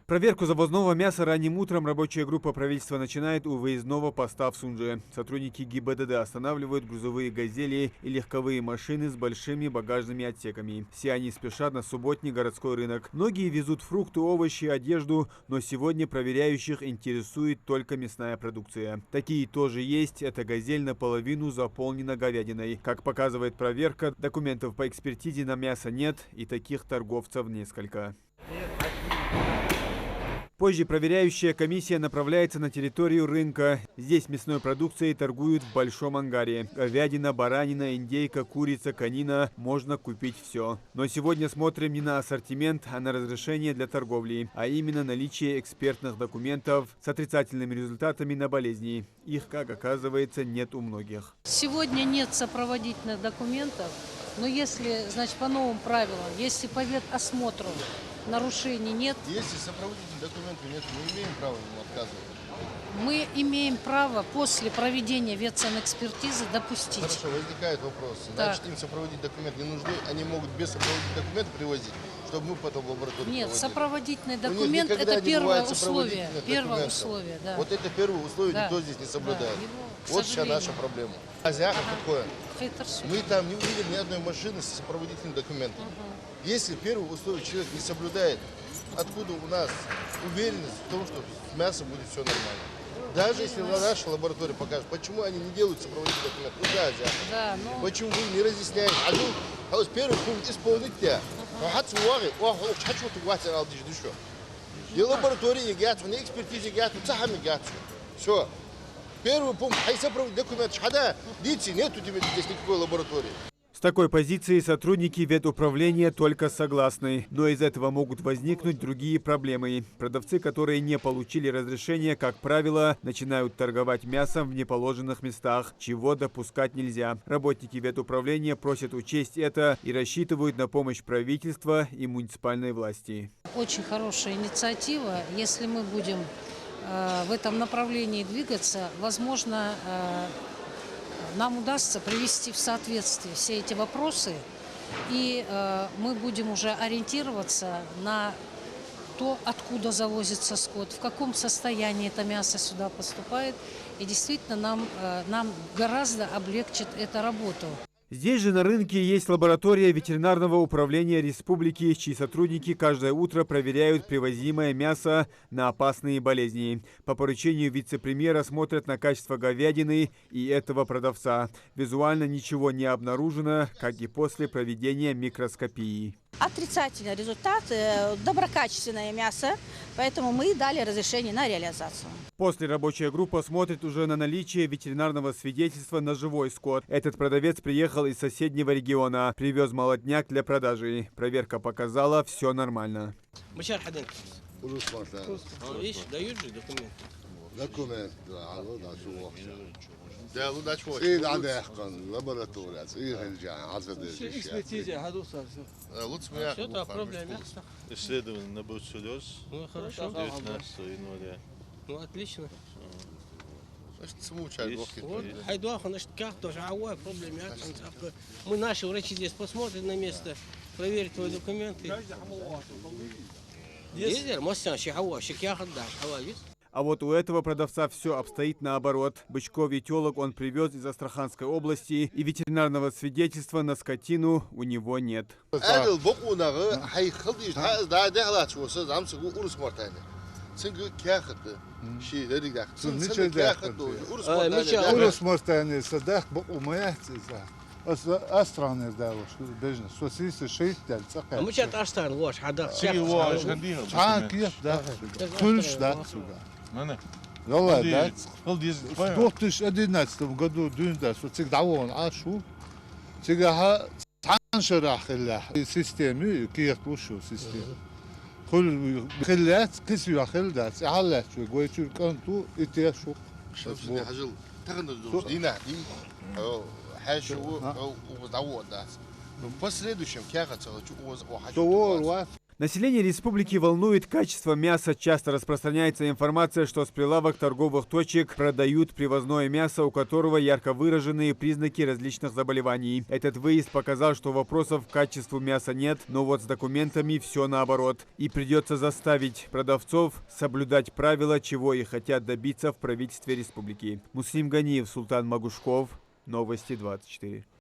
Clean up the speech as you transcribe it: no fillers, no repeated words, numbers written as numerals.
Проверку завозного мяса ранним утром рабочая группа правительства начинает у выездного поста в Сунже. Сотрудники ГИБДД останавливают грузовые «Газели» и легковые машины с большими багажными отсеками. Все они спешат на субботний городской рынок. Многие везут фрукты, овощи, одежду, но сегодня проверяющих интересует только мясная продукция. Такие тоже есть. Эта «Газель» наполовину заполнена говядиной. Как показывает проверка, документов по экспертизе на мясо нет, и таких торговцев несколько. Позже проверяющая комиссия направляется на территорию рынка. Здесь мясной продукцией торгуют в большом ангаре. Говядина, баранина, индейка, курица, конина. Можно купить все. Но сегодня смотрим не на ассортимент, а на разрешение для торговли. А именно наличие экспертных документов с отрицательными результатами на болезни. Их, как оказывается, нет у многих. Сегодня нет сопроводительных документов. Но если, значит, по новым правилам, если по ветосмотру нарушений нет. Если сопроводительных документов нет, мы имеем право ему отказывать. Мы имеем право после проведения ветсанэкспертизы допустить. Хорошо, возникает вопрос. Значит, им сопроводительные документы не нужны, они могут без сопроводительных документов привозить, чтобы мы потом в лабораторию Нет, проводили. сопроводительный документ – это первое условие. Первое условие, да. Вот это первое условие да. никто здесь не соблюдает. Да, вот вся наша проблема. Азиаха какое? Мы там не увидели ни одной машины с сопроводительным документом. Если первое условие человек не соблюдает, откуда у нас уверенность в том, что с мясом будет все нормально? Даже если наша лаборатория покажет, почему они не делают сопроводительный документ? Ну да, Азиаха. Да, но... Почему вы не разъясняете? Первый пункт исполнителя. И лаборатории гяту, не экспертизе гяту, цахами гяту. Все. Первый пункт, сопроводительный документ. Шада, дите, нет у тебя здесь никакой лаборатории. С такой позиции сотрудники ветуправления только согласны. Но из этого могут возникнуть другие проблемы. Продавцы, которые не получили разрешения, как правило, начинают торговать мясом в неположенных местах, чего допускать нельзя. Работники ветуправления просят учесть это и рассчитывают на помощь правительства и муниципальной власти. Очень хорошая инициатива. Если мы будем в этом направлении двигаться, возможно, нам удастся привести в соответствие все эти вопросы, и мы будем уже ориентироваться на то, откуда завозится скот, в каком состоянии это мясо сюда поступает, и действительно нам гораздо облегчит эту работу. Здесь же на рынке есть лаборатория ветеринарного управления республики, чьи сотрудники каждое утро проверяют привозимое мясо на опасные болезни. По поручению вице-премьера смотрят на качество говядины и этого продавца. Визуально ничего не обнаружено, как и после проведения микроскопии. Отрицательный результат, доброкачественное мясо, поэтому мы дали разрешение на реализацию. После рабочая группа смотрит уже на наличие ветеринарного свидетельства на живой скот. Этот продавец приехал из соседнего региона, привез молодняк для продажи. Проверка показала, все нормально. Видишь, дают же документы. Документ, да, да, чего? И надо лаборатория, и Все, это проблема. Исследование на бруцеллез. Ну, хорошо. 19 января. Ну, отлично. Вот. Хайдуаха, значит, как тоже проблема. Мы, наши врачи, здесь посмотрят на место, проверят твои документы. Ездили, мастер, шихава, шикяха, да, шихава, есть? А вот у этого продавца все обстоит наоборот. Бычков и телок он привез из Астраханской области, и ветеринарного свидетельства на скотину у него нет. В 2011 году дун ашу системы киехлушу систему. خلات كسي خلات علات ويجور كنتو إتياشو. حاجل تغنى دينا دي حاشو وضعوا الناس В последующем, Doğru var. Население республики волнует качество мяса. Часто распространяется информация, что с прилавок торговых точек продают привозное мясо, у которого ярко выраженные признаки различных заболеваний. Этот выезд показал, что вопросов к качеству мяса нет, но вот с документами все наоборот. И придется заставить продавцов соблюдать правила, чего и хотят добиться в правительстве республики. Муслим Ганиев, Султан Магушков. Новости 24.